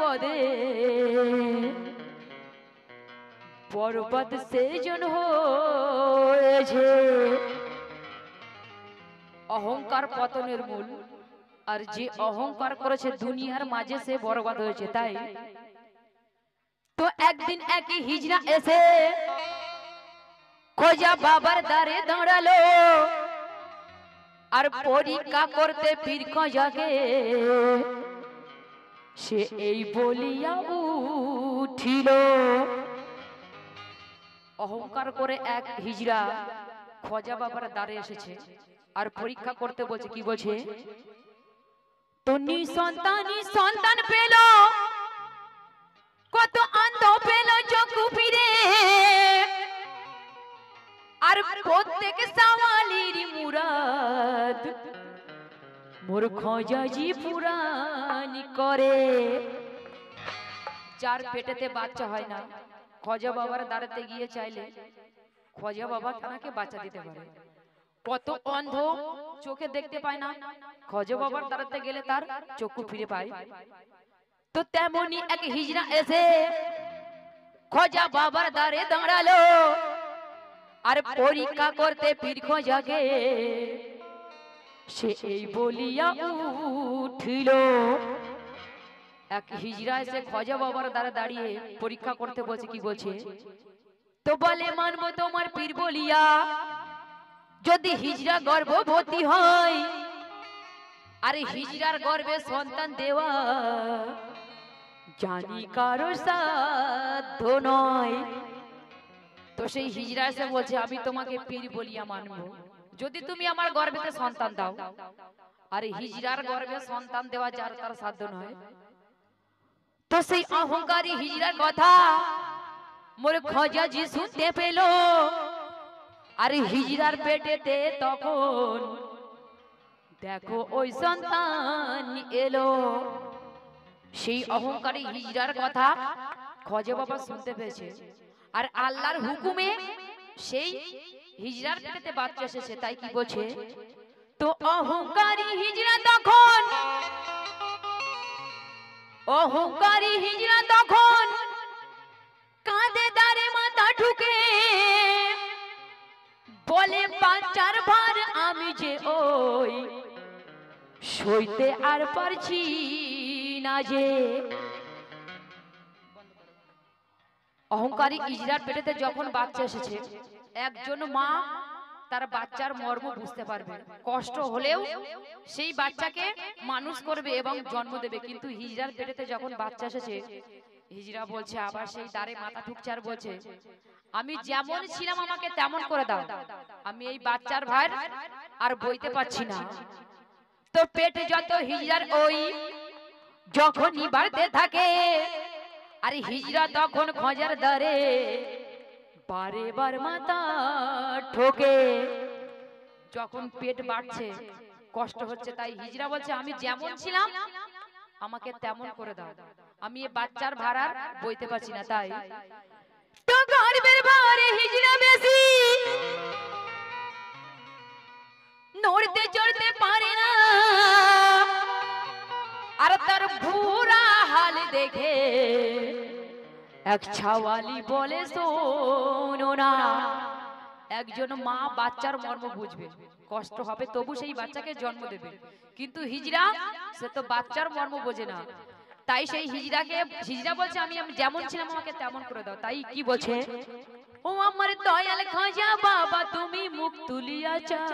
পদে বরবাদ সেজন হয়েছে। অহংকার পতনের মূল, আর যে অহংকার করেছে দুনিয়ার মাঝে সে বরবাদ হয়েছে। তাই তো একদিন একই হিজড়া এসে খোঁজা বাবার দ্বারে দাঁড়ালো, আর পরীক্ষা করতে পীর খোঁজাকে সে এই বলিয়া উঠিল। অহংকার করে এক হিজড়া খোঁজা বাবার দ্বারে এসেছে আর পরীক্ষা করতে বলছে। কি বলছে? তো সন্তান পেল, কত অন্ধ পেল চক্ষু ফিরে, আর প্রত্যেক সওয়ালির মুরাদ মোর খোঁজাজি পুরাণ করে। যার পেটেতে বাচ্চা হয় না, খোঁজা বাবার দ্বারাতে গিয়ে চাইলে খোঁজা বাবা তাকে বাচ্চা দিতে পারে। কত অন্ধ চোখে দেখতে পায় না, খোঁজা বাবার দ্বারাতে গেলে তার চক্ষু ফিরে পায়। তো তেমনি এক হিজড়া এসে খোঁজা বাবার দ্বারে দাঁড়ালো, আর পরীক্ষা করতে পীর খোঁজাকে সে এই বলিয়া উঠিল। এক হিজড়া এসে খোঁজা বাবার দ্বারা দাঁড়িয়ে পরীক্ষা করতে বলছে। কি বলছে? তো বলে মানবো তোমার পীর বলিয়া, যদি হিজড়া গর্ভবতী হয়, আরে হিজড়ার গর্ভে সন্তান দেওয়া জানি কারো সাধ্য নয়। তো সেই হিজড়া এসে বলছে আমি তোমাকে পীর বলিয়া মানবো যদি তুমি আমার গর্ভেতে সন্তান দাও। আরে হিজড়ার গর্ভে সন্তান দেওয়া যার তার সাধ্য নয়। তো সেই অহংকারী হিজড়ার কথা মোর খোঁজাজি শুনতে পেল, আরে হিজড়ার পেটেতে তখন দেখো ওই সন্তান এলো। সেই অহংকারী হিজড়ার কথা খোঁজা বাবা শুনতে পেয়েছে, আর আল্লাহর হুকুমে সেই হিজড়ার পেটেতে বাচ্চা এসেছে। তাই কি বলছে? তো অহংকারী হিজড়া তখন কাঁদে দাঁড়ে মাথা ঠুকে, বলে বাচ্চার ভার আমি যে ওই সইতে আর পারছি না যে। অহংকারী হিজড়ার পেটেতে যখন বাচ্চা এসেছে, একজন মা তার বাচ্চার মর্ম বুঝতে পারবে, কষ্ট হলেও সেই বাচ্চাকে মানুষ করবে এবং জন্ম দেবে। কিন্তু হিজড়ার পেটেতে যখন বাচ্চা এসেছে, হিজড়া বলছে, আবার সেই দ্বারে মাথা ঠুকছে আর বলছে আমি যেমন ছিলাম আমাকে তেমন করে দাও, আমি এই বাচ্চার ভার আর বইতে পারছি না। তো পেটে যত হিজড়ার ওই যখনই বাড়তে থাকে, আর হিজড়া তখন খোঁজার দ্বারে বারে বার মাথা ঠোকে। যখন পেট বাড়ছে, কষ্ট হচ্ছে, তাই হিজড়া বলছে আমি যেমন ছিলাম আমাকে তেমন করে দাও, আমি এই বাচ্চার ভার আর বইতে পারছি না। তাই তো গর্বের ভারে হিজড়া বেশি নড়তে চড়তে পারে না, আর তার বুড়া হাল দেখে এক ছাওয়ালি বলে শোনো না। একজন মা বাচ্চার মর্ম বুঝবে, কষ্ট হবে তবু সেই বাচ্চাকে জন্ম দেবে, কিন্তু হিজড়া সে তো বাচ্চার মর্ম বোঝে না। তাই সেই হিজড়া বলছে আমি যেমন ছিলাম আমাকে তেমন করে দাও। তাই কি বলছে? ও আমার দয়াল খোঁজা বাবা তুমি মুখ তুলিয়া চাও,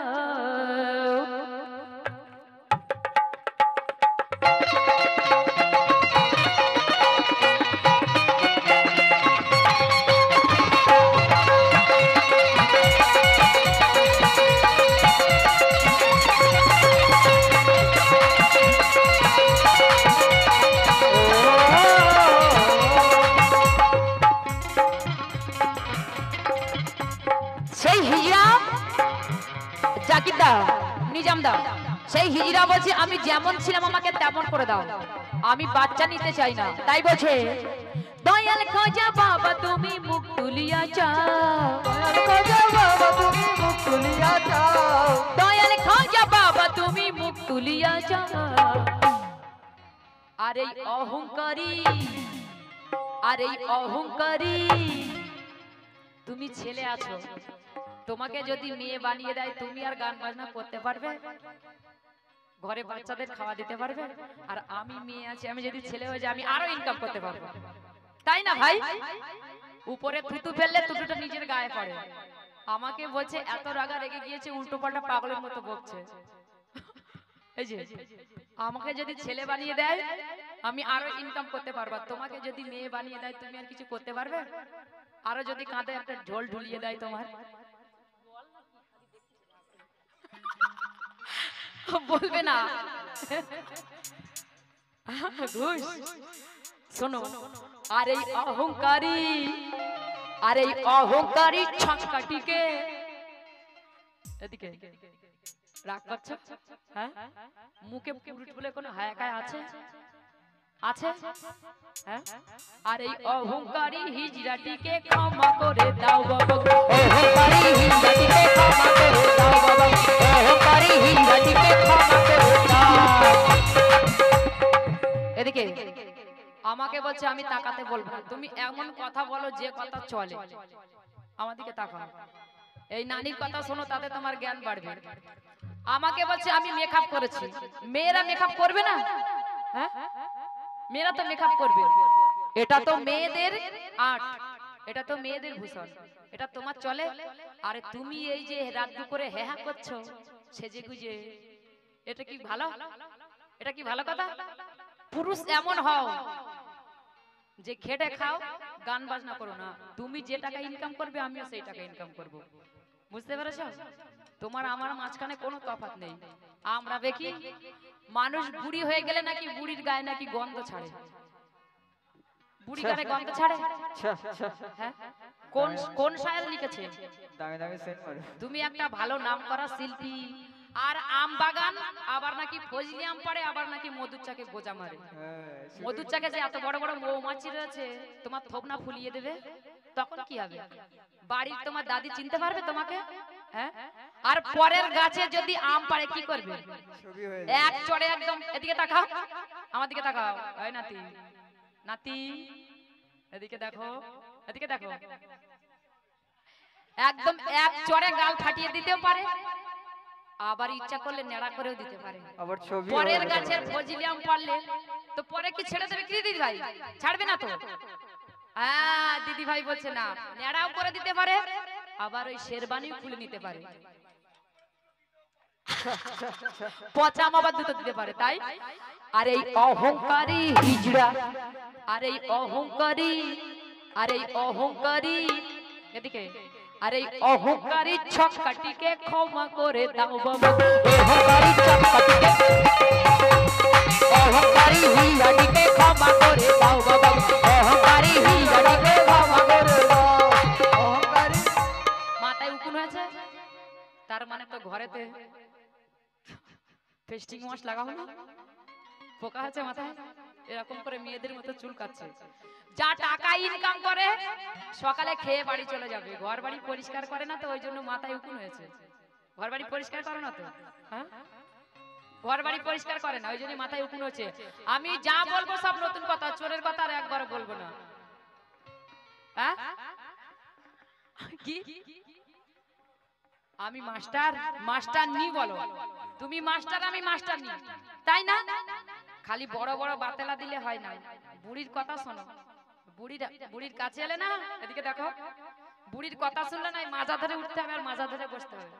সেই হিজড়া বলছে আমি যেমন ছিলাম আমাকে তেমন করে দাও, আমি বাচ্চা নিতে চাই না। তাই বলছে দয়াল খোঁজা বাবা তুমি মুখ তুলিয়া চাও, দয়াল খোঁজা বাবা তুমি মুখ তুলিয়া চাও। আর এই অহংকারী, আর এই অহংকারী, তুমি ছেলে আছো, তোমাকে যদি মেয়ে বানিয়ে দেয় তুমি আর গান বাজনা করতে পারবে? ঘরে বাচ্চাদের খাওয়া দিতে পারবে? আর আমি মেয়ে আছি, আমি যদি ছেলে হয়ে যাই আমি আরো ইনকাম করতে পারবো, তাই না ভাই? উপরে থুতু ফেললে থুতুটা নিজের গায়ে পড়ে। আমাকে বলছে এত রাগা রেগে গিয়েছে, উল্টো পাল্টা পাগলের মতো বকছে। এই যে আমাকে যদি ছেলে বানিয়ে দেয় আমি আরো ইনকাম করতে পারবো, তোমাকে যদি মেয়ে বানিয়ে দেয় তুমি আর কিছু করতে পারবে? আরো যদি কাঁধে একটা ঢোল ঢুলিয়ে দেয় তোমার, বলবে না? শোনো, আর এই অহংকারী, আর এই অহংকারী ছক্কাটিকে, এদিকে রাগ করছো? হ্যাঁ, মুখে পুরুষ বলে কোনো হায়াকায় আছে? আছে? হ্যাঁ, আর এই অহংকারী হিজড়াটিকে ক্ষমা করে দাও বাবা, অহংকারী হিজড়াটিকে ক্ষমা করে দাও বাবা, অহংকারী হিজড়াটিকে ক্ষমা করে দাও। এদিকে আমাকে বলছে আমি তাকাতে বলবো না, তুমি এমন কথা বলো যে কথা চলে, আমার দিকে তাকাও। এই নানির কথা শোনো, তাতে তোমার জ্ঞান বাড়বে। আমাকে বলছে আমি মেকআপ করেছি, মেয়েরা মেকআপ করবে না? হ্যাঁ, মেয়েরা তো মেকআপ করবে, এটা তো মেয়েদের আর্ট, এটা তো মেয়েদের ভূষণ, এটা তোমার চলে? আরে তুমি এই যে রাত দুপুরে হেহা করছো সেজে গুজে, এটা কি ভালো? এটা কি ভালো কথা? পুরুষ এমন হও যে খেটে খাও, গান বাজনা করো না। তুমি যে টাকা ইনকাম করবে আমিও সেই টাকা ইনকাম করব, বুঝতে পেরেছো? তোমার আমার মাঝখানে কোনো তফাৎ নেই। আমরা দেখি মানুষ বুড়ি হয়ে গেলে নাকি বুড়ির গায়ে নাকি গন্ধ ছাড়ে, বুড়ি গায়ে গন্ধ ছাড়ে? হ্যাঁ, কোন কোন শায়ের লিখেছে? দামি দামি সেন্ট মারো। তুমি একটা ভালো নাম করা শিল্পী, আর আম বাগান, আবার নাকি ফজলি আম পাড়ে, আবার নাকি মধুর চাকে গোজা মারে। মধুর চাকে যে এত বড় বড় মৌমাছি রয়েছে, তোমার থোবনা ফুলিয়ে দেবে, তখন কি হবে? বাড়ির তোমার দাদি চিনতে পারবে তোমাকে? হ্যাঁ, আর পরের গাছে যদি আম পাড়ে কি করবে? এক চড়ে একদম। এদিকে তাকাও, আমার দিকে তাকাও, এই নাতি, নাতি এদিকে দেখো, এদিকে দেখো, একদম এক চড়ে গাল ফাটিয়ে দিতেও পারে, আবার ইচ্ছা করলে নেড়া করেও দিতে পারে। আবার ছবি পরের গাছের ফজলি আম পারলে তো পরে কি ছেড়ে দেবে কি দিদি ভাই? ছাড়বে না তো? হ্যাঁ, দিদি ভাই বলছে না, নেড়াও করে দিতে পারে, আবার ওই শেরবানিও খুলে নিতে পারে, পচা আম আবার দুটো দিতে পারে, তাই? আর এই অহংকারী হিজড়া, আর এই অহংকারী, আর এই অহংকারী, এদিকে, আর এই অহংকারী ছক্কাটিকে ক্ষমা করে দাও বাবা, অহংকারী ছক্কাটিকে, অহংকারী হিজড়াটিকে ক্ষমা করে দাও বাবা, অহংকারী হিজড়াটিকে ক্ষমা করে দাও। অহংকারী মাথায় উকুন হয়েছে, তার মানে তো ঘরেতে ফেস্টিং ওয়াশ লাগাও না, পোকা আছে মাথায়, এরকম করে মেয়েদের মতো চুল কাটছে। যা টাকা ইনকাম করে সকালে খেয়ে বাড়ি চলে যাবে, ঘর বাড়ি পরিষ্কার করে না, তো ওই জন্য মাথায় উকুন হয়েছে। ঘর বাড়ি পরিষ্কার করে না তো, হ্যাঁ, ঘর বাড়ি পরিষ্কার করে না, ওই জন্য মাথায় উকুন হয়েছে। আমি যা বলবো সব নতুন কথা, চোরের কথা আর একবারও বলবো না। হ্যাঁ, কি আমি মাস্টার, মাস্টার নি বলো তুমি, মাস্টার আমি মাস্টার নি, তাই না? খালি বড় বড় বাতেলা দিলে হয় না, বুড়ির কথা শোনো। বুড়ির কাছে এলে না, এদিকে দেখো, বুড়ির কথা শুনলে না মাজা ধরে উঠতে হবে আর মাজা ধরে বসতে হবে।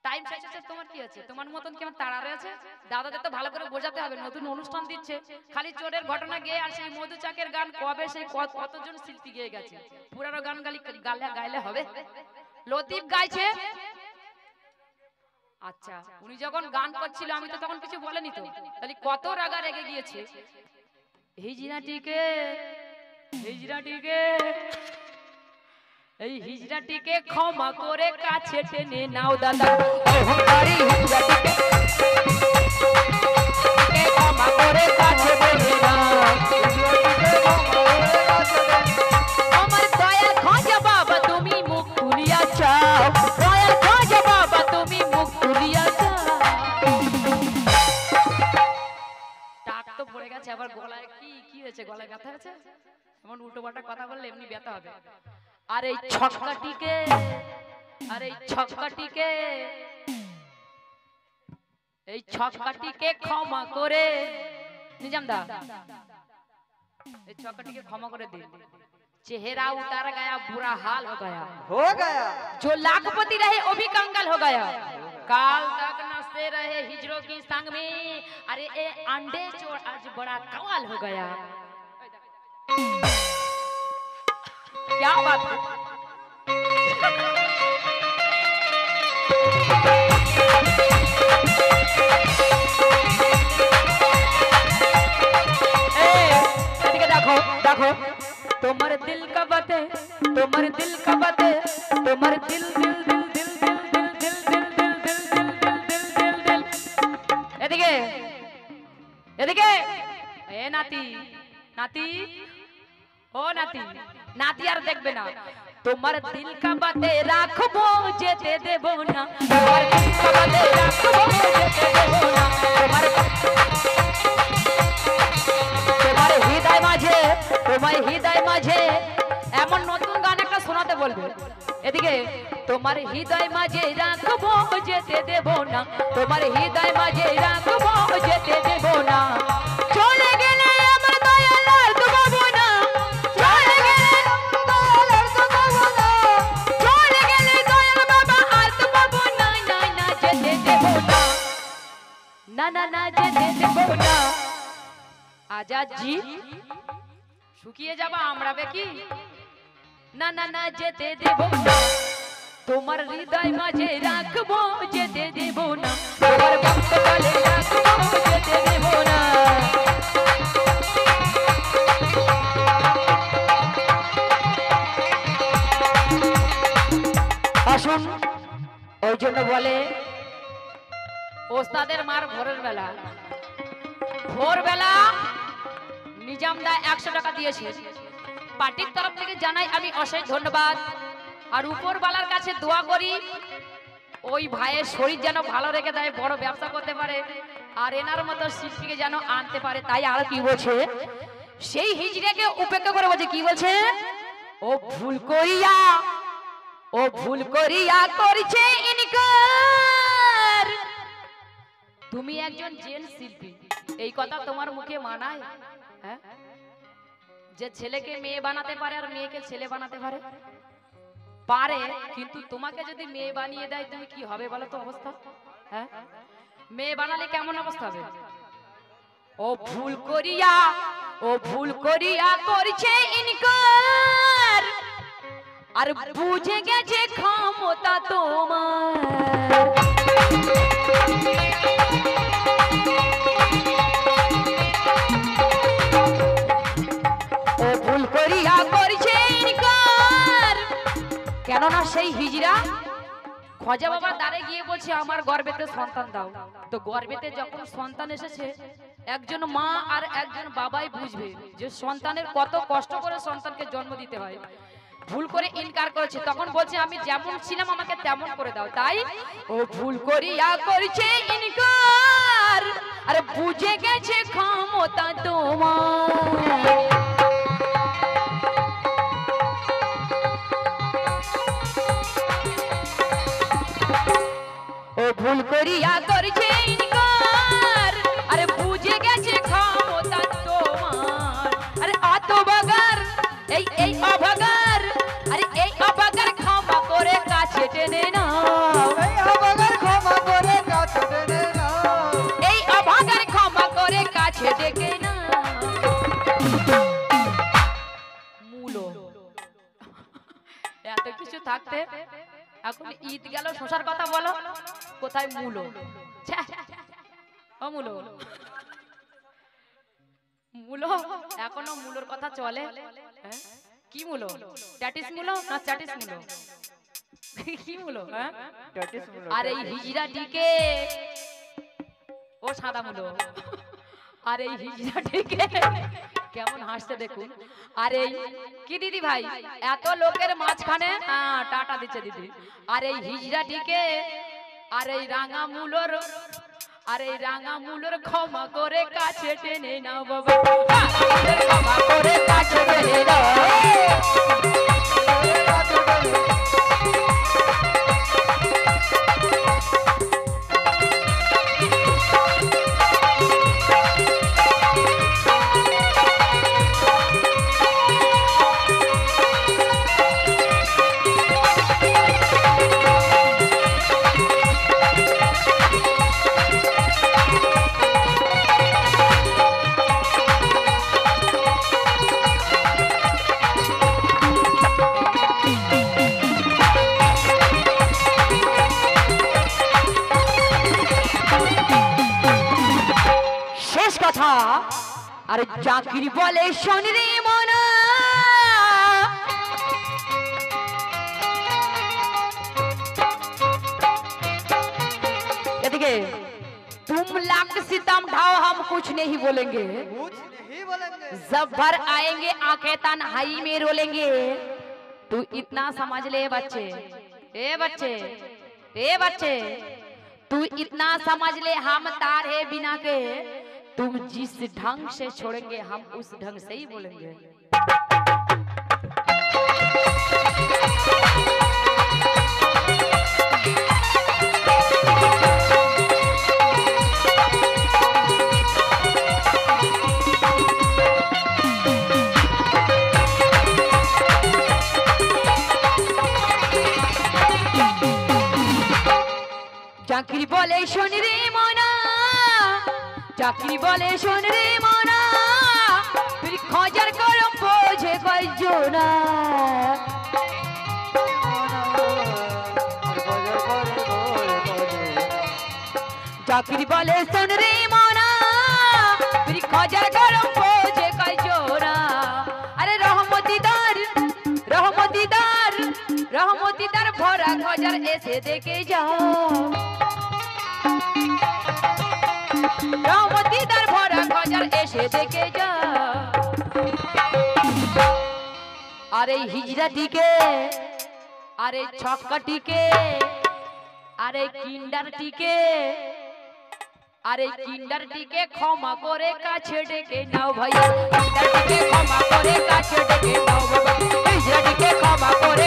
টাইম শেষ হচ্ছে, তোমার কি আছে? তোমার মতন কি আমার তাড়া রয়েছে? দাদাদের তো ভালো করে বোঝাতে হবে, নতুন অনুষ্ঠান দিচ্ছে, খালি চোরের ঘটনা গেয়ে আর সেই মধু চাকের গান কবে সেই কতজন শিল্পী গেয়ে গেছে, পুরানো গান গাইলে হবে? লতিফ গাইছে, আচ্ছা উনি যখন গান করছিল আমি তো তখন কিছু বলেনি, তো তাহলে কত রাগা রেগে গিয়েছে। হিজড়াটিকে, হিজড়াটিকে, এই হিজড়াটিকে ক্ষমা করে কাছে টেনে নাও দাদা, অহংকারী হিজড়াটিকে ক্ষমা করে কাছে টেনে নাও, আমার দয়াল খাজা বাবা তুমি মুখ তুলিয়া চাও, দয়াল খাজা বাবা তুমি মুখ তুলিয়া চাও। উল্টো পাল্টা কথা বললে এমনি ব্যথা হবে। আর এই ছক্কাটিকে, আর এই ছক্কাটিকে, এই ছক্কাটিকে ক্ষমা করে निजाम दा इस छक्का के क्षमा कर दे। चेहरा उतार गया, बुरा हाल हो गया। जो लाखपति रहे वो भी कंगाल हो गया। काल तक नसते रहे हिजरों की संग में, अरे ए अंडे चोर आज बड़ा कमाल हो गया। क्या बात है? देखो तुम्हारे दिल का बातें, तुम्हारे दिल का बातें, तुम्हारे दिल दिल दिल दिल दिल दिल दिल दिल दिल दिल दिल दिल दिल दिल एदिके एदिके ए नाती नाती ओ नाती नाती यार देखबे ना तुम्हारे दिल का बातें राखबो जेते देबो ना तुम्हारे दिल का बातें राखबो जेते देबो ना तुम्हारे हृदय माझे তোমার হৃদয় মাঝে এমন নতুন গান একটা শোনাতে বলবে। এদিকে তোমার হৃদয় মাঝে রাখবো যেতে দেব না তোমার হৃদয় মাঝে রাখবো যেতে দেব না চলে গেলে আমার দয়াল আর তো পাবো না চলে গেলে দয়াল আর তো পাবো না চলে গেলে দয়াল বাবা আর তো পাবো না না না যেতে দেব না না না না যেতে দেব না আজাদ জি শুকিয়ে যাবা আমরা বেকি না না না যেতে দেব না তোমার হৃদয় মাঝে রাখবো যেতে দেব না তোমার ভক্ত বলে রাখবো যেতে দেব না আসুন ওই জন্য বলে ওস্তাদের মার ভোরবেলা নিজামদা 100 টাকা দিয়েছে পার্টির তরফ থেকে জানাই আমি অশেষ ধন্যবাদ আর উপরওয়ালার কাছে দোয়া করি ওই ভাইয়ের শরীর যেন ভালো রেখে দেয় বড় ব্যবসা করতে পারে আর এনার মতো শিল্পীকে যেন আনতে পারে তাই আর কি বলছে সেই হিজড়াকে উপেক্ষা করে বলছে কি বলছে ও ভুল করিয়া করেছে ইনকার তুমি একজন জেন্টস শিল্পী এই কথা তোমার মুখে মানায় হ্যাঁ যে ছেলেকে মেয়ে বানাতে পারে আর মেয়েকে ছেলে বানাতে পারে পারে কিন্তু তোমাকে যদি মেয়ে বানিয়ে দেয় তুমি কি হবে বলো তো অবস্থা হ্যাঁ মেয়ে বানালে কেমন অবস্থা হবে ও ভুল করিয়া করেছে ইনকার আর বুঝে গেছে ক্ষমতা তোমার কেননা সেই হিজড়া খোঁজা বাবার দ্বারে গিয়ে বলছে আমার গর্ভেতে সন্তান দাও তো গর্ভেতে যখন সন্তান এসেছে একজন মা আর একজন বাবাই বুঝবে যে সন্তানের কত কষ্ট করে সন্তানকে জন্ম দিতে হয় ভুল করে ইনকার করেছে তখন বলছে আমি যেমন ছিলাম আমাকে তেমন করে দাও তাই ও ভুল করিয়া করেছে ইনকার আর বুঝে গেছে ক্ষমতা তোমার ভুল করিয়া করেছে ইনকার আরে বুঝে গেছে ক্ষমতা তোমার আরে আতবাগার এই অভাগার আরে এই অভাগার ক্ষমা করে কাছে টেনে নাও এই অভাগার ক্ষমা করে কাছে টেনে নাও এই অভাগার ক্ষমা করে কাছে ডেকে নাও মূলো এত কিছু থাকতে এখন ঈদ গেল শশার কথা বলো কোথায় মূলো ও মূলো এখনো মূলোর কথা চলে হ্যাঁ কি মূলো ট্যাটিস মূলো না চ্যাটিস মূলো কি মূলো হ্যাঁ ট্যাটিস মূলো আর এই হিজড়াটিকে ও সাদা মূলো আর এই হিজড়াটিকে কেমন হাসতে দেখুন আর এই কি দিদি ভাই এত লোকের মাঝখানে টাটা দিচ্ছে দিদি আর এই হিজড়াটিকে আর এই রাঙা মূলোর আরে রাঙা মুলোর ক্ষমা করে কাছে টেনে নাও বাবা, ক্ষমা করে কাছে টেনে নাও। আরে চাকরি বলে শোন রে মনা, এদিকে तुम लाख सितम ढाओ हम कुछ नहीं बोलेंगे, जब भर आएंगे आंखें तन्हाई में रोलेंगे। तू इतना समझ ले बच्चे, ए बच्चे, ए बच्चे, तू इतना समझ ले हम तार है बिना के, तुम जिस ढंग से छोड़ेंगे हम उस ढंग से ही बोलेंगे। চাকরি বলে শোন রে মনা, চাকরি বলে শোন রে মনা, তুই খোঁজার করম বোঝে কয়জনা। চাকরি বলে শোন রে মনা, তুই খোঁজার করম বোঝে কয়জনা। আরে রহমতিদার, রহমতিদার, রহমতিদার ভরা খোঁজার এসে দেখে যাও। রহমতিদার ভরা খোঁজার এসে দেখে যা। আরে হিজড়াটিকে, আরে ছক্কাটিকে, আরে কিন্ডারটিকে, আরে কিন্ডারটিকে ক্ষমা করে কাছে ডেকে নাও ভাইয়া, কিন্ডারটিকে ক্ষমা করে কাছে ডেকে নাও বাবা, হিজড়াটিকে ক্ষমা করে